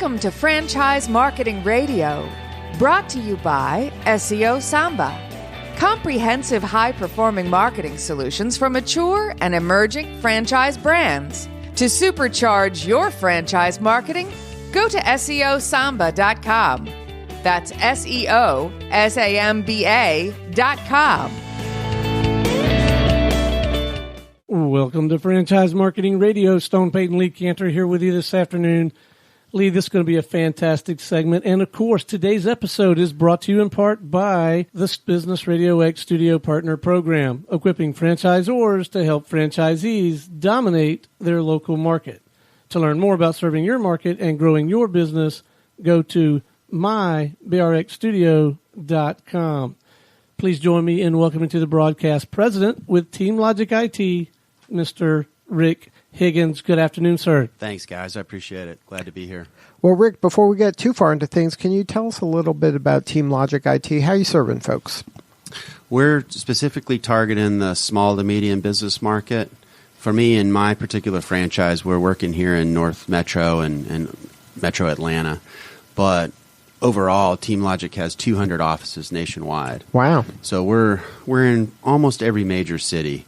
Welcome to Franchise Marketing Radio, brought to you by SEO SAMBA. Comprehensive high-performing marketing solutions for mature and emerging franchise brands. To supercharge your franchise marketing, go to SEOSAMBA.com. That's SEOSAMBA.com. Welcome to Franchise Marketing Radio. Stone Payton Lee Cantor here with you this afternoon. Lee, this is going to be a fantastic segment. And, of course, today's episode is brought to you in part by the Business RadioX Studio Partner Program, equipping franchisors to help franchisees dominate their local market. To learn more about serving your market and growing your business, go to mybrxstudio.com. Please join me in welcoming to the broadcast president with TeamLogic IT, Mr. Rick Higgins. Good afternoon, sir. Thanks, guys. I appreciate it. Glad to be here. Well, Rick, before we get too far into things, can you tell us a little bit about TeamLogic IT? How are you serving folks? We're specifically targeting the small to medium business market. For me, in my particular franchise, we're working here in North Metro and Metro Atlanta. But overall, TeamLogic has 200 offices nationwide. Wow. So we're in almost every major city.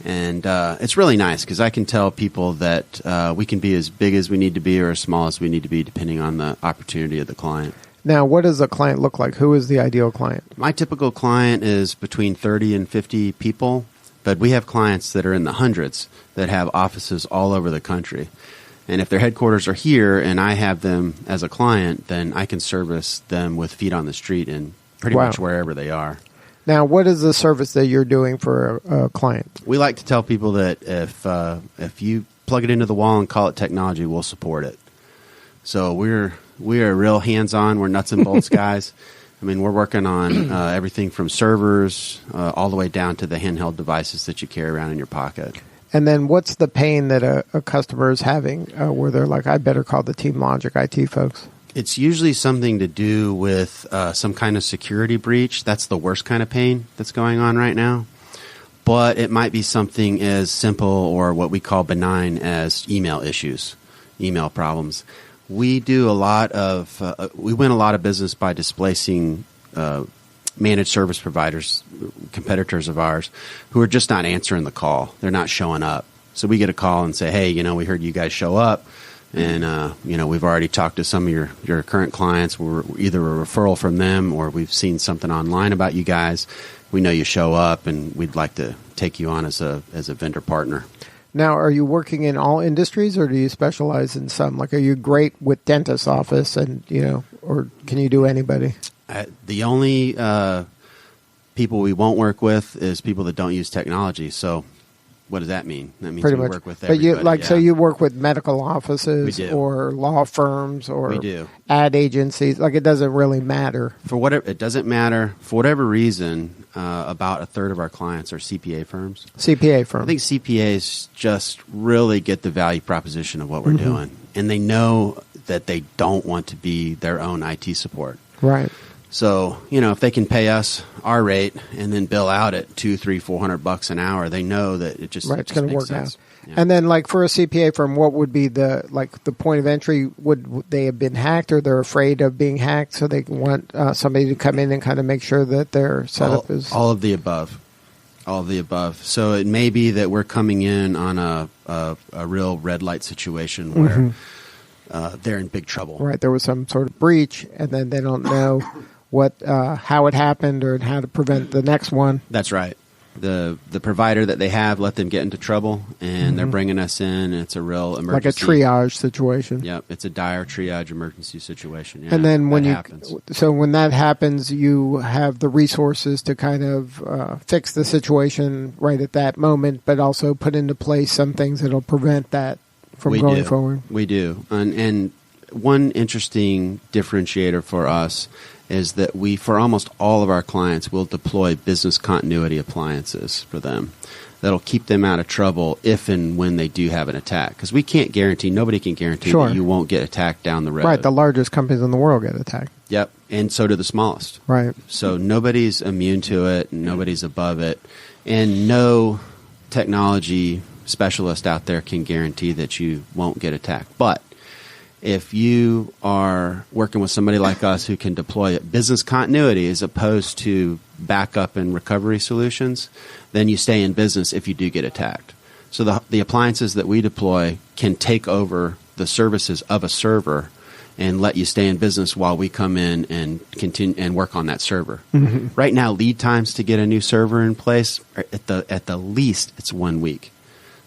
And it's really nice because I can tell people that we can be as big as we need to be or as small as we need to be depending on the opportunity of the client. Now, what does a client look like? Who is the ideal client? My typical client is between 30 and 50 people, but we have clients that are in the hundreds that have offices all over the country. And if their headquarters are here and I have them as a client, then I can service them with feet on the street in pretty much wherever they are. Now, what is the service that you're doing for a client? We like to tell people that if you plug it into the wall and call it technology, we'll support it. So we are real hands-on. We're nuts and bolts guys. I mean, we're working on everything from servers all the way down to the handheld devices that you carry around in your pocket. And then what's the pain that a customer is having where they're like, I better call the TeamLogic IT folks? It's usually something to do with some kind of security breach. That's the worst kind of pain that's going on right now. But it might be something as simple or what we call benign as email issues, email problems. We do a lot of we win a lot of business by displacing managed service providers, competitors of ours, who are just not answering the call. They're not showing up. So we get a call and say, hey, we heard you guys show up. And, we've already talked to some of your current clients. We're either a referral from them or we've seen something online about you guys. We know you show up, and we'd like to take you on as a vendor partner. Now, are you working in all industries, or do you specialize in some? Like, are you great with dentist's office, and or can you do anybody? The only people we won't work with is people that don't use technology. So what does that mean? That means pretty we much work with everybody. But so you work with medical offices or law firms or ad agencies. Like, it doesn't really matter. It doesn't matter. For whatever reason, about a third of our clients are CPA firms. CPA firms. I think CPAs just really get the value proposition of what we're doing. And they know that they don't want to be their own IT support. Right. So, if they can pay us our rate and then bill out at $200, $300, $400 an hour, they know that it just it's going to work sense. out. Yeah. And then, like, for a CPA firm, what would be the point of entry? Would they have been hacked, or they're afraid of being hacked, so they want somebody to come in and kind of make sure that their setup is all of the above. All of the above. So it may be that we're coming in on a real red light situation where they're in big trouble. Right. There was some sort of breach, and then they don't know how it happened or how to prevent the next one. That's right. The provider that they have let them get into trouble, and they're bringing us in, and it's a real emergency. Like a triage situation. Yep, it's a dire triage emergency situation. Yeah, and then when happens. when that happens, you have the resources to kind of fix the situation right at that moment, but also put into place some things that'll prevent that from going forward. We do. And one interesting differentiator for us is that we, for almost all of our clients, will deploy business continuity appliances for them that'll keep them out of trouble if and when they do have an attack. Because we can't guarantee, nobody can guarantee that you won't get attacked down the road. Right, the largest companies in the world get attacked. Yep, and so do the smallest. Right. So nobody's immune to it, nobody's above it, and no technology specialist out there can guarantee that you won't get attacked. But if you are working with somebody like us who can deploy business continuity as opposed to backup and recovery solutions, then you stay in business if you do get attacked. So the appliances that we deploy can take over the services of a server and let you stay in business while we come in and continue and work on that server. Mm-hmm. Right now, lead times to get a new server in place are at the least it's 1 week.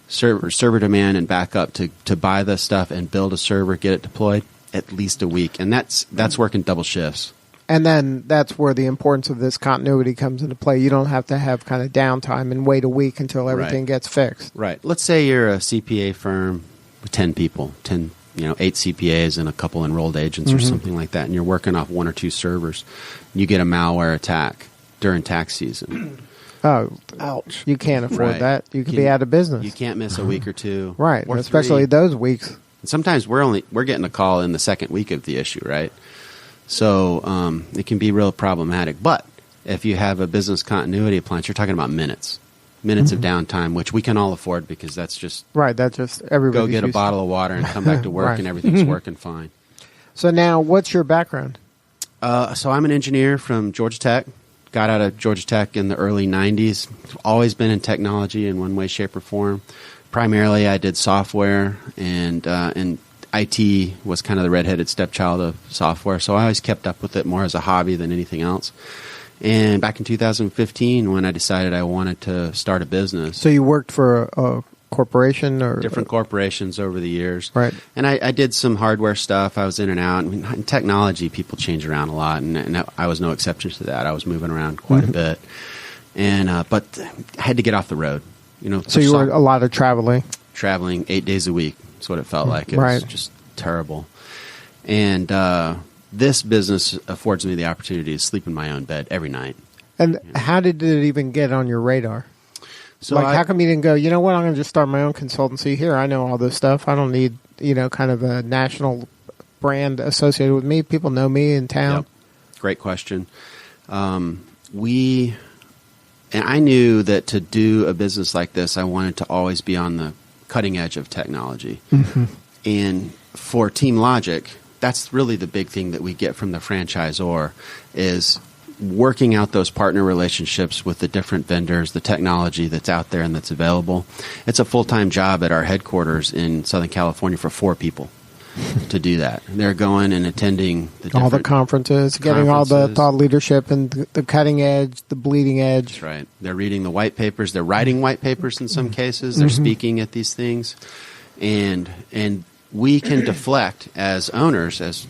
Server demand and backup to buy the stuff and build a server, get it deployed, at least a week, and that's working double shifts. And then that's where the importance of this continuity comes into play. You don't have to have kind of downtime and wait a week until everything gets fixed. Right. Let's say you're a CPA firm with 10 people, 8 CPAs and a couple enrolled agents or something like that, and you're working off 1 or 2 servers. You get a malware attack during tax season. Oh, ouch. You can't afford that. You could be out of business. You can't miss a week or 2. Right, or especially 3. those weeks. And sometimes we're getting a call in the second week of the issue, right? So it can be real problematic. But if you have a business continuity appliance, you're talking about minutes of downtime, which we can all afford because that's just that's just everybody. Go get a bottle of water and come back to work, and everything's working fine. So now, what's your background? So I'm an engineer from Georgia Tech. Got out of Georgia Tech in the early 90s. Always been in technology in one way, shape, or form. Primarily, I did software, and IT was kind of the redheaded stepchild of software. So I always kept up with it more as a hobby than anything else. And back in 2015, when I decided I wanted to start a business. So you worked for a corporation or different corporations over the years, right? And I did some hardware stuff. I was in and out. I mean, in technology, people change around a lot, and I was no exception to that. I was moving around quite a bit, and but I had to get off the road. So you were a lot of traveling 8 days a week. That's what it felt like. It was just terrible, and this business affords me the opportunity to sleep in my own bed every night. And how did it even get on your radar? So how come you didn't go, you know what, I'm going to just start my own consultancy here. I know all this stuff. I don't need, kind of a national brand associated with me. People know me in town. Yep. Great question. And I knew that to do a business like this, I wanted to always be on the cutting edge of technology. Mm-hmm. And for TeamLogic, that's really the big thing that we get from the franchisor is working out those partner relationships with the different vendors, the technology that's out there and that's available. It's a full-time job at our headquarters in Southern California for 4 people to do that. They're going and attending all the conferences, getting all the thought leadership and the cutting edge, the bleeding edge. That's right. They're reading the white papers. They're writing white papers in some cases. They're speaking at these things. And we can deflect as owners, as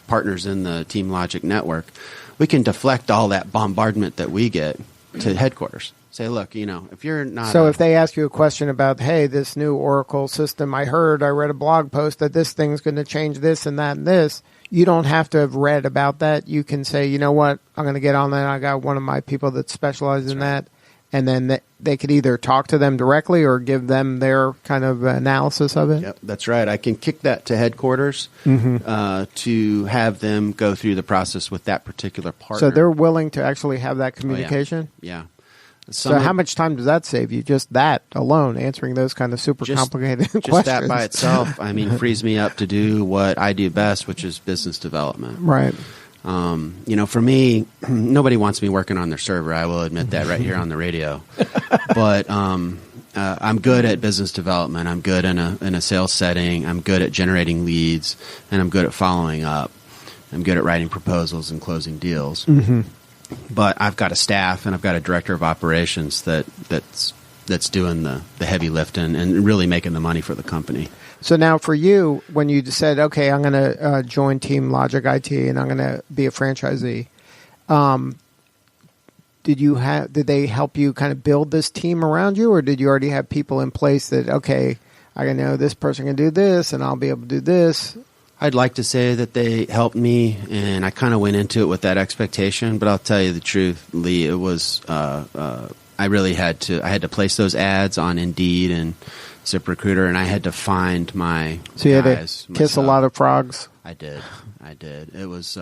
partners in the TeamLogic network, we can deflect all that bombardment that we get to headquarters. Say, look, if you're not... So if they ask you a question about, hey, this new Oracle system, I read a blog post that this thing's going to change this and that and this, you don't have to have read about that. You can say, you know what, I'm going to get on that. I got one of my people that specializes in that. And then they could either talk to them directly or give them their kind of analysis of it. Yep, that's right. I can kick that to headquarters to have them go through the process with that particular partner. So they're willing to actually have that communication? Oh, yeah. So how much time does that save you? Just that alone, answering those kind of super complicated questions. Just that by itself, frees me up to do what I do best, which is business development. Right. For me, nobody wants me working on their server. I will admit that right here on the radio. But I'm good at business development. I'm good in a sales setting. I'm good at generating leads, and I'm good at following up. I'm good at writing proposals and closing deals. Mm-hmm. But I've got a staff and I've got a director of operations that's doing the heavy lifting and really making the money for the company. So now for you, when you said, okay, I'm going to join TeamLogic IT and I'm going to be a franchisee, did they help you kind of build this team around you, or did you already have people in place that, okay, I know this person can do this and I'll be able to do this? I'd like to say that they helped me, and I kind of went into it with that expectation. But I'll tell you the truth, Lee. It was I really had to place those ads on Indeed and ZipRecruiter, and I had to find my So you guys had to kiss a lot of frogs? I did. It was...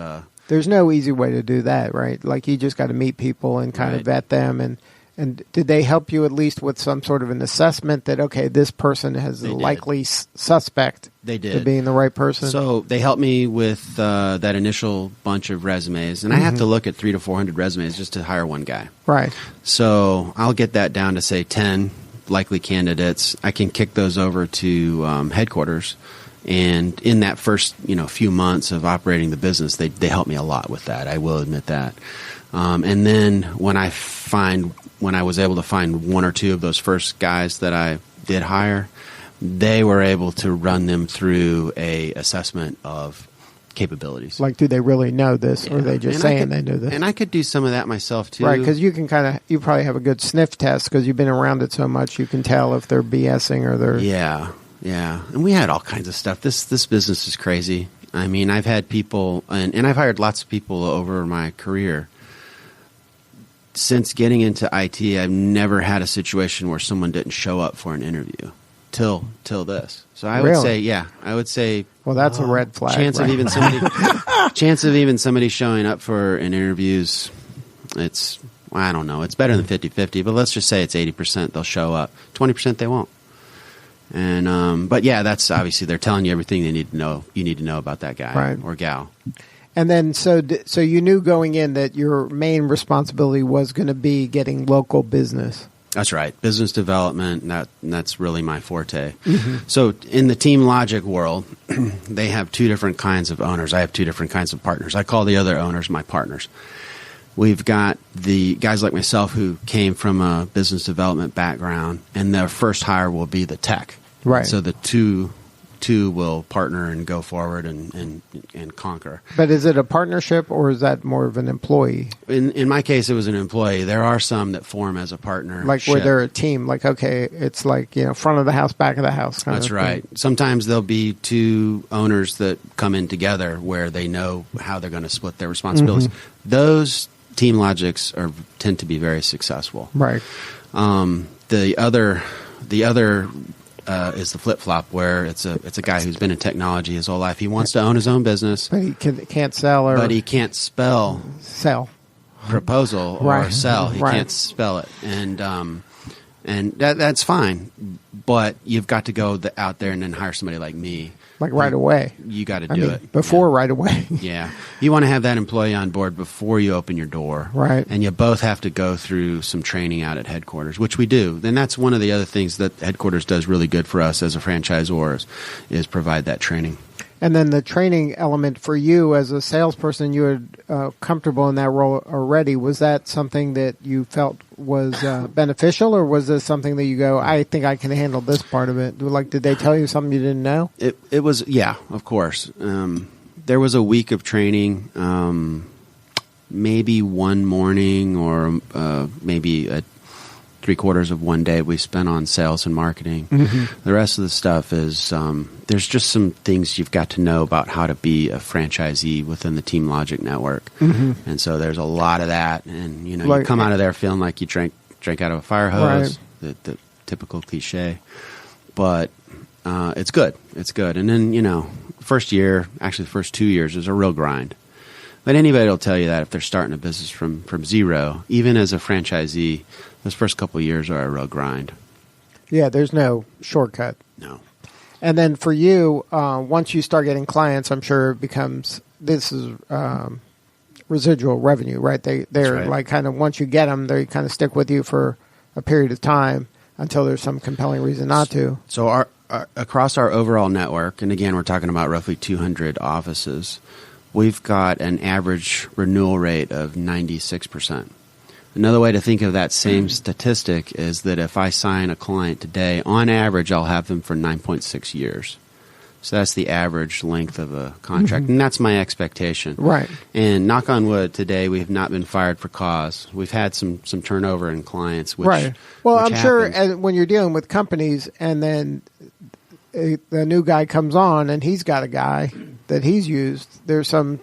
There's no easy way to do that, right? Like, you just got to meet people and kind of vet them. And And did they help you at least with some sort of an assessment that, okay, this person has a likely suspect they did. to being the right person? So they helped me with that initial bunch of resumes. And I have to look at 300 to 400 resumes just to hire one guy. Right. So I'll get that down to, say, 10 likely candidates. I can kick those over to headquarters. And in that first few months of operating the business, they helped me a lot with that. I will admit that. And then when I was able to find one or two of those first guys that I did hire, they were able to run them through a assessment of capabilities. Like, do they really know this, or are they just saying they know this? And I could do some of that myself too. Right, because you probably have a good sniff test because you've been around it so much. You can tell if they're BSing or they're... Yeah. And we had all kinds of stuff. This business is crazy. I mean, I've had people, and I've hired lots of people over my career. Since getting into IT, I've never had a situation where someone didn't show up for an interview till this. So I would say, well, that's a red flag. Chance of even somebody showing up for an interviews, I don't know. It's better than 50-50, but let's just say it's 80% they'll show up. 20% they won't. And but yeah, that's obviously they're telling you everything they need to know. You need to know about that guy or gal. And then, so you knew going in that your main responsibility was going to be getting local business. That's right, business development. That's really my forte. So in the TeamLogic world, they have two different kinds of owners. I have two different kinds of partners. I call the other owners my partners. We've got the guys like myself who came from a business development background, and their first hire will be the tech. Right. So the two will partner and go forward and conquer. But is it a partnership, or is that more of an employee? In my case, it was an employee. There are some that form as a partner. Like where they're a team. Like, okay, it's like, front of the house, back of the house. That's right. Sometimes there'll be two owners that come in together where they know how they're going to split their responsibilities. Those TeamLogics tend to be very successful. Right. The other is the flip flop, where it's a guy who's been in technology his whole life. He wants to own his own business, but he can't sell, but he can't spell proposal or sell. He can't spell it, and that's fine. But you've got to go out there and then hire somebody like me. Like right away. You got to do it. Before right away. Yeah. You want to have that employee on board before you open your door. Right. And you both have to go through some training out at headquarters, which we do. And that's one of the other things that headquarters does really good for us as a franchisor is provide that training. And then the training element for you as a salesperson, you were comfortable in that role already. Was that something that you felt was beneficial, or was this something that you go, I think I can handle this part of it? Like, did they tell you something you didn't know? It was, yeah, of course. There was a week of training, maybe one morning or maybe 3/4 of one day we spent on sales and marketing. The rest of the stuff is there's just some things you've got to know about how to be a franchisee within the TeamLogic network. And so there's a lot of that, and you come out of there feeling like you drank out of a fire hose, the typical cliche. But it's good. And then first year, actually the first 2 years, is a real grind. But anybody will tell you that if they're starting a business from zero, even as a franchisee, those first couple of years are a real grind. Yeah, there's no shortcut. No. And then for you, once you start getting clients, I'm sure it becomes, this is residual revenue, right? They're right. Like kind of, once you get them, they kind of stick with you for a period of time until there's some compelling reason not to. So across our overall network, and again, we're talking about roughly 200 offices, we've got an average renewal rate of 96%. Another way to think of that same statistic is that if I sign a client today, on average, I'll have them for 9.6 years. So that's the average length of a contract, and that's my expectation. Right. And knock on wood, today we have not been fired for cause. We've had some turnover in clients, which right. Well, which I'm happens. sure when you're dealing with companies, and then the new guy comes on, and he's got a guy that he's used. There's some.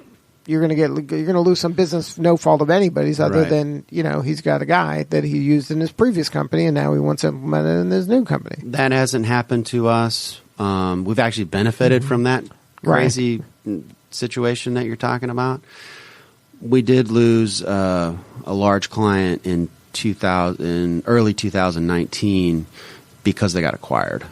You're going to lose some business, no fault of anybody's, other than he's got a guy that he used in his previous company, and now he wants to implement it in his new company. That hasn't happened to us. We've actually benefited from that crazy situation that you're talking about. We did lose a large client in early 2019 because they got acquired.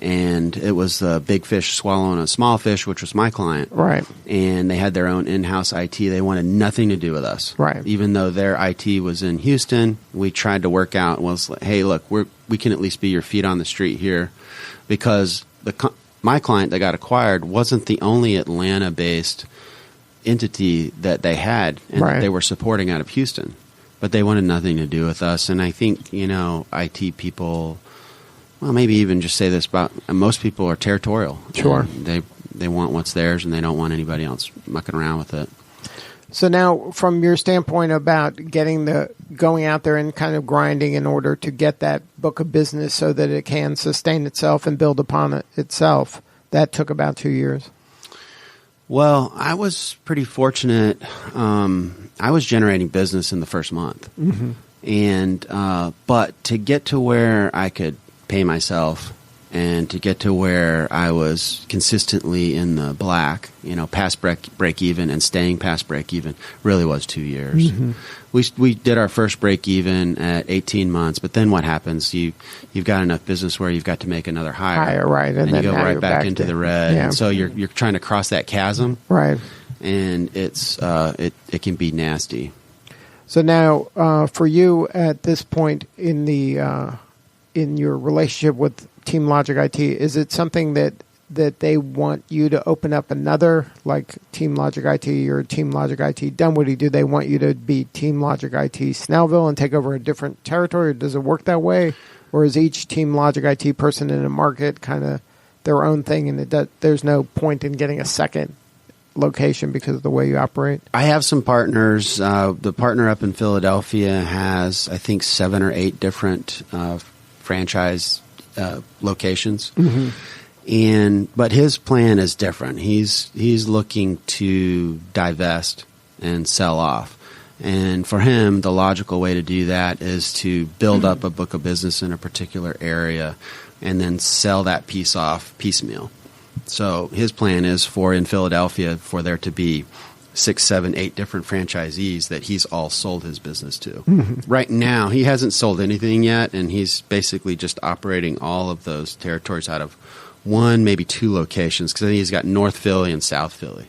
And it was the big fish swallowing a small fish, which was my client. Right. And they had their own in-house IT. They wanted nothing to do with us. Right. Even though their IT was in Houston, we tried to work out, was like, hey, look, we can at least be your feet on the street here, because my client that got acquired wasn't the only Atlanta-based entity that they had and that they were supporting out of Houston. But they wanted nothing to do with us. And I think, IT people, well, maybe even just say this about most people are territorial. Sure. They want what's theirs, and they don't want anybody else mucking around with it. So now, from your standpoint about going out there and kind of grinding in order to get that book of business so that it can sustain itself and build upon it itself, that took about 2 years. Well, I was pretty fortunate. I was generating business in the first month, and but to get to where I could pay myself and to get to where I was consistently in the black, past break even and staying past break even, really was 2 years. We did our first break even at 18 months, but then what happens? You've got enough business where you've got to make another hire, right, and then you go right back to into the red. Yeah. And so you're trying to cross that chasm, right? And it's it can be nasty. So now, for you at this point in your relationship with TeamLogic IT, is it something that they want you to open up another, like TeamLogic IT or TeamLogic IT Dunwoody? Do they want you to be TeamLogic IT Snellville and take over a different territory? Or does it work that way? Or is each TeamLogic IT person in a market kind of their own thing, and there's no point in getting a second location because of the way you operate? I have some partners. The partner up in Philadelphia has, I think, 7 or 8 different franchise locations. But his plan is different. He's looking to divest and sell off. And for him, the logical way to do that is to build up a book of business in a particular area and then sell that piece off piecemeal. So his plan is in Philadelphia for there to be 6, 7, 8 different franchisees that he's all sold his business to. Right now, he hasn't sold anything yet, and he's basically just operating all of those territories out of 1, maybe 2 locations, because I think he's got North Philly and South Philly.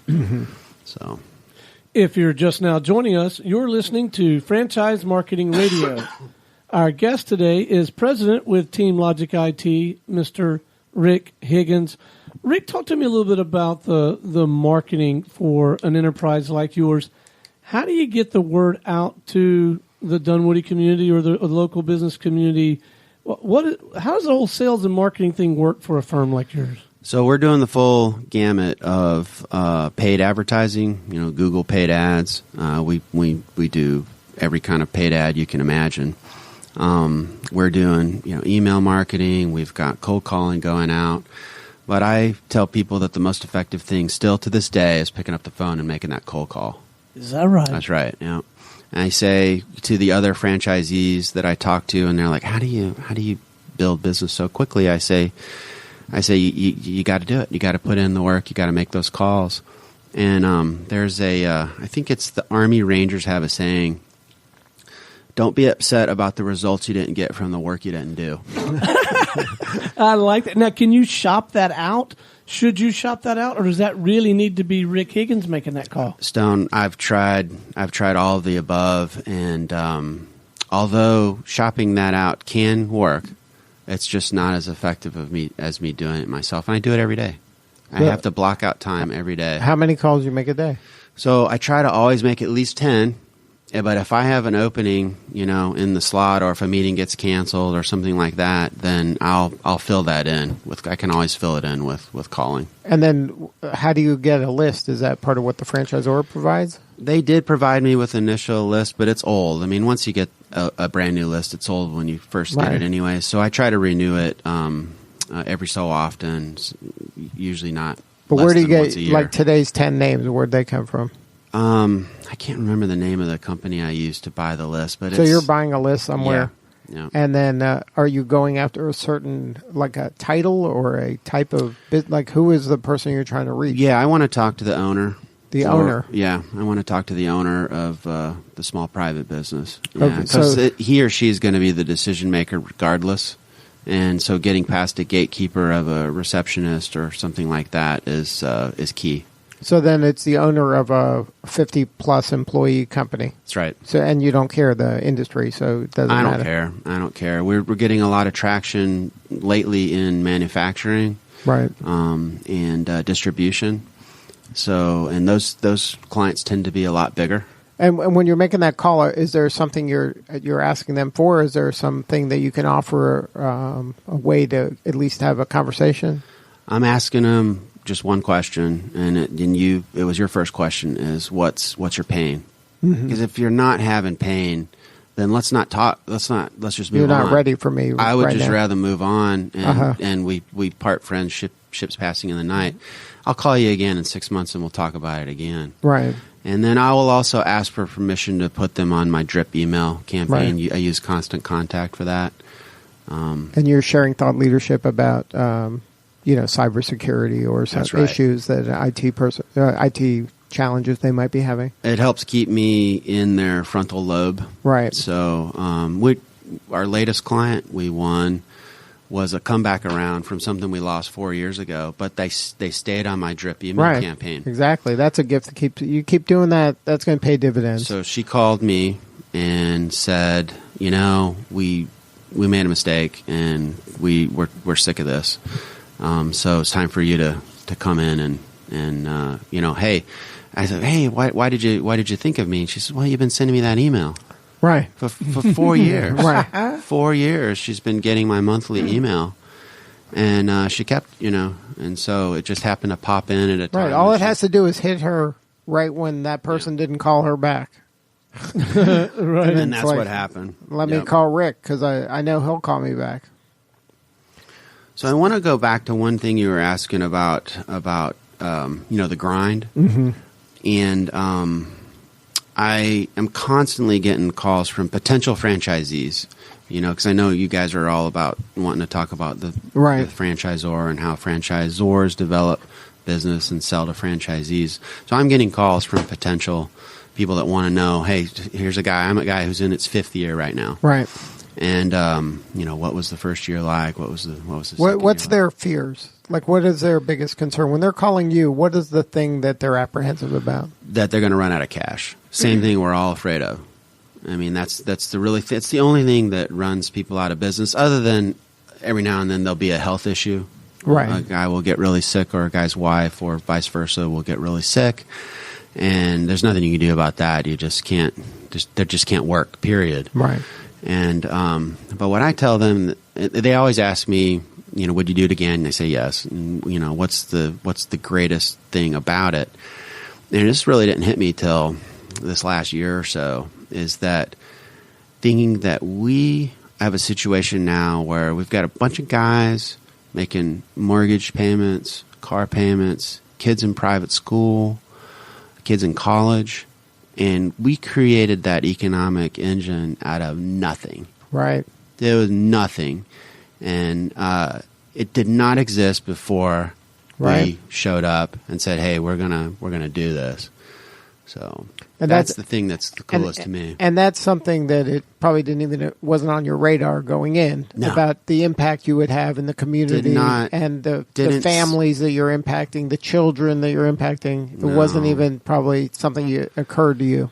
So, if you're just now joining us, you're listening to Franchise Marketing Radio. Our guest today is President with TeamLogic IT, Mr. Rick Higgins. Rick, talk to me a little bit about the marketing for an enterprise like yours. How do you get the word out to the Dunwoody community or the local business community? How does the whole sales and marketing thing work for a firm like yours? So we're doing the full gamut of paid advertising, Google paid ads. We do every kind of paid ad you can imagine. We're doing email marketing. We've got cold calling going out. But I tell people that the most effective thing still to this day is picking up the phone and making that cold call. Is that right? That's right, yeah. And I say to the other franchisees that I talk to, and they're like, how do you build business so quickly? I say you got to do it. You got to put in the work. You got to make those calls. And there's I think it's the Army Rangers have a saying, don't be upset about the results you didn't get from the work you didn't do. I like that. Now, can you shop that out? Should you shop that out, or does that really need to be Rick Higgins making that call? Stone, I've tried all of the above, and although shopping that out can work, it's just not as effective as me doing it myself. And I do it every day. I have to block out time every day. How many calls do you make a day? So I try to always make at least 10. But if I have an opening, in the slot, or if a meeting gets canceled or something like that, then I'll fill that in I can always fill it in with calling. And then how do you get a list? Is that part of what the franchisor provides? They did provide me with an initial list, but it's old. I mean, once you get a brand new list, it's old when you first get it anyway. So I try to renew it every so often, usually not. But where do you get like today's 10 names? Where'd they come from? I can't remember the name of the company I used to buy the list, but you're buying a list somewhere, yeah. And then are you going after a certain like a title or a type of like who is the person you're trying to reach? Yeah, I want to talk to the owner. The owner. Yeah, I want to talk to the owner of the small private business. Okay, Because so he or she is going to be the decision maker regardless. And so getting past a gatekeeper of a receptionist or something like that is key. So then it's the owner of a 50-plus employee company. That's right. So and you don't care the industry, so it doesn't matter. I don't care. We're getting a lot of traction lately in manufacturing, Right. And distribution. So, and those clients tend to be a lot bigger. And when you're making that call, is there something you're asking them for? Is there something that you can offer a way to at least have a conversation? I'm asking them just one question, and it was your first question is what's your pain? Because if you're not having pain, then let's not talk. Let's just move on. You're not ready for me. I would right just now. rather move on, and we part friends, ships passing in the night. I'll call you again in 6 months, and we'll talk about it again. Right. And then I will also ask for permission to put them on my drip email campaign. Right. I use Constant Contact for that. And you're sharing thought leadership about cybersecurity or some That's right. issues that IT challenges they might be having. It helps keep me in their frontal lobe. Right. So our latest client we won was a comeback around from something we lost 4 years ago, but they stayed on my drip email campaign. Exactly. That's a gift to you keep doing that. That's going to pay dividends. So she called me and said, we made a mistake and we're sick of this. So it's time for you to come in and hey. I said, hey, why did you think of me? And she said, well, you've been sending me that email. Right. For 4 years. Right. 4 years she's been getting my monthly email. And she kept, and so it just happened to pop in at a time. Right. All it has to do is hit her right when that person didn't call her back. Right. And that's what happened. Let me call Rick because I know he'll call me back. So I want to go back to one thing you were asking about the grind. Mm-hmm. And I am constantly getting calls from potential franchisees, because I know you guys are all about wanting to talk about the franchisor and how franchisors develop business and sell to franchisees. So I'm getting calls from potential people that want to know, hey, here's I'm a guy who's in its 5th year right now. Right. And, what was the first year like? What was the What's their fears? Like, what is their biggest concern? When they're calling you, what is the thing that they're apprehensive about? That they're going to run out of cash. Same thing we're all afraid of. I mean, it's the only thing that runs people out of business, other than every now and then there'll be a health issue. Right. A guy will get really sick, or a guy's wife, or vice versa, will get really sick. And there's nothing you can do about that. You just can't, they just can't work, period. Right. And, but what I tell them, they always ask me, would you do it again? And I say yes. And, what's the greatest thing about it? And it just really didn't hit me till this last year or so, is that thinking that we have a situation now where we've got a bunch of guys making mortgage payments, car payments, kids in private school, kids in college, and we created that economic engine out of nothing. Right. There was nothing. And it did not exist before we showed up and said, hey, we're gonna do this. So and that's the thing that's the coolest to me. And that's something that it probably wasn't on your radar going in, about the impact you would have in the community and the families that you're impacting, the children that you're impacting. It wasn't even probably something that occurred to you.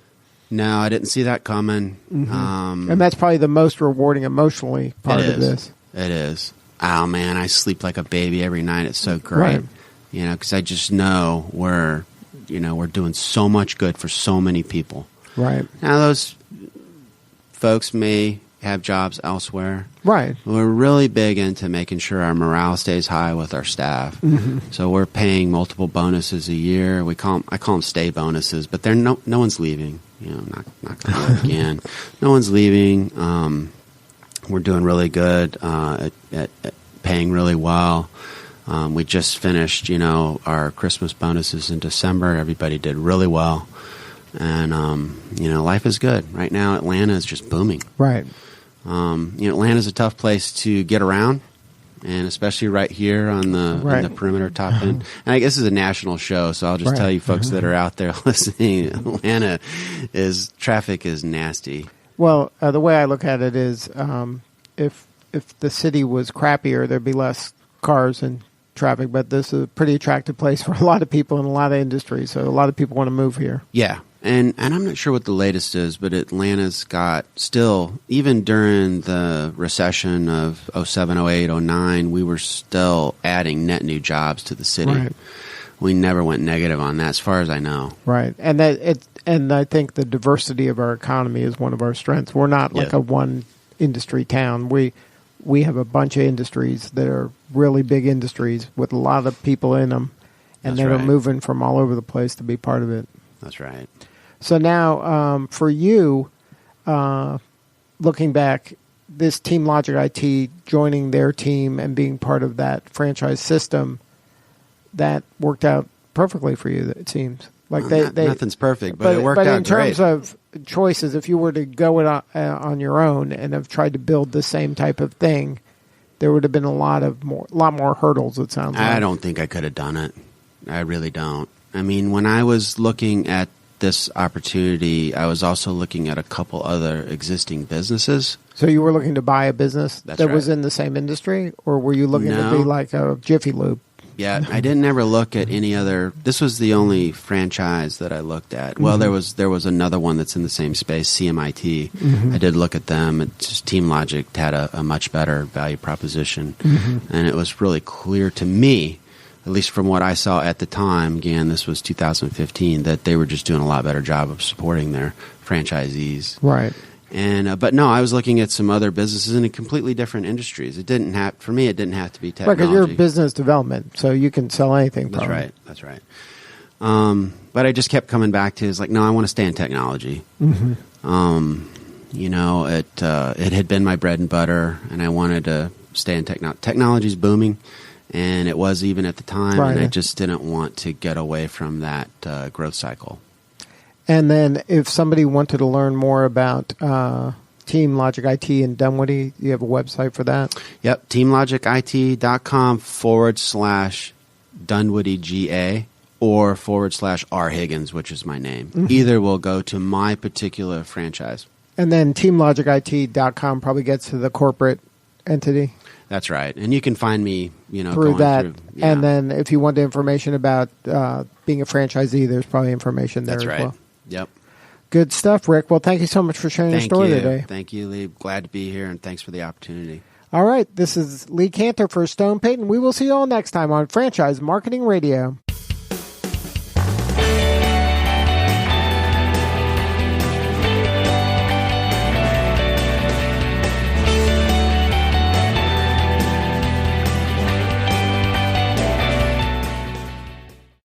No, I didn't see that coming. Mm-hmm. And that's probably the most rewarding emotionally part of this. It is. Oh, man, I sleep like a baby every night. It's so great. Right. Because I just know we're doing so much good for so many people. Right. Now, those folks may have jobs elsewhere. Right. We're really big into making sure our morale stays high with our staff. Mm-hmm. So we're paying multiple bonuses a year. I call them stay bonuses, but they're no one's leaving. Not going to work again. No one's leaving. We're doing really good at paying really well. We just finished, our Christmas bonuses in December. Everybody did really well. And, life is good. Right now, Atlanta is just booming. Right. Atlanta's a tough place to get around. and especially right here on the perimeter top end. And I guess it's a national show, so I'll just tell you folks that are out there listening, Atlanta traffic is nasty. Well, the way I look at it is, if the city was crappier, there'd be less cars and traffic. But this is a pretty attractive place for a lot of people in a lot of industries. So a lot of people want to move here. Yeah. And I'm not sure what the latest is, but Atlanta's got still, even during the recession of 07, 08, 09, we were still adding net new jobs to the city. Right. We never went negative on that, as far as I know. Right. And I think the diversity of our economy is one of our strengths. We're not like a one industry town. We have a bunch of industries that are really big industries with a lot of people in them, and they're moving from all over the place to be part of it. That's right. So now, for you, looking back, this TeamLogic IT, joining their team and being part of that franchise system, that worked out perfectly for you, it seems. Like nothing's perfect, but it worked out great. But in terms of choices, if you were to go it on your own and have tried to build the same type of thing, there would have been a lot more hurdles, it sounds like. I don't think I could have done it. I really don't. I mean, when I was looking at this opportunity, I was also looking at a couple other existing businesses. So you were looking to buy a business that was in the same industry, or were you looking to be like a Jiffy Lube? Yeah, I didn't ever look at any other. This was the only franchise that I looked at. Well, there was another one that's in the same space, CMIT. I did look at them. It's just TeamLogic had a much better value proposition, and it was really clear to me, at least from what I saw at the time, again, this was 2015, that they were just doing a lot better job of supporting their franchisees. Right. And but no, I was looking at some other businesses in completely different industries. It didn't have to be technology. Right, because you're business development, so you can sell anything. That's right. That's right. But I just kept coming back to, it's like, no, I want to stay in technology. You know, it had been my bread and butter, and I wanted to stay in technology. Technology's booming. And it was even at the time, and I just didn't want to get away from that growth cycle. And then if somebody wanted to learn more about TeamLogic IT in Dunwoody, you have a website for that? Yep, teamlogicit.com/DunwoodyGA or /R Higgins, which is my name. Either will go to my particular franchise. And then teamlogicit.com probably gets to the corporate entity? That's right. And you can find me, through that. And then if you want the information about being a franchisee, there's probably information there as well. Yep. Good stuff, Rick. Well, thank you so much for sharing your story today. Thank you, Lee. Glad to be here, and thanks for the opportunity. All right. This is Lee Cantor for Stone Payton. We will see you all next time on Franchise Marketing Radio.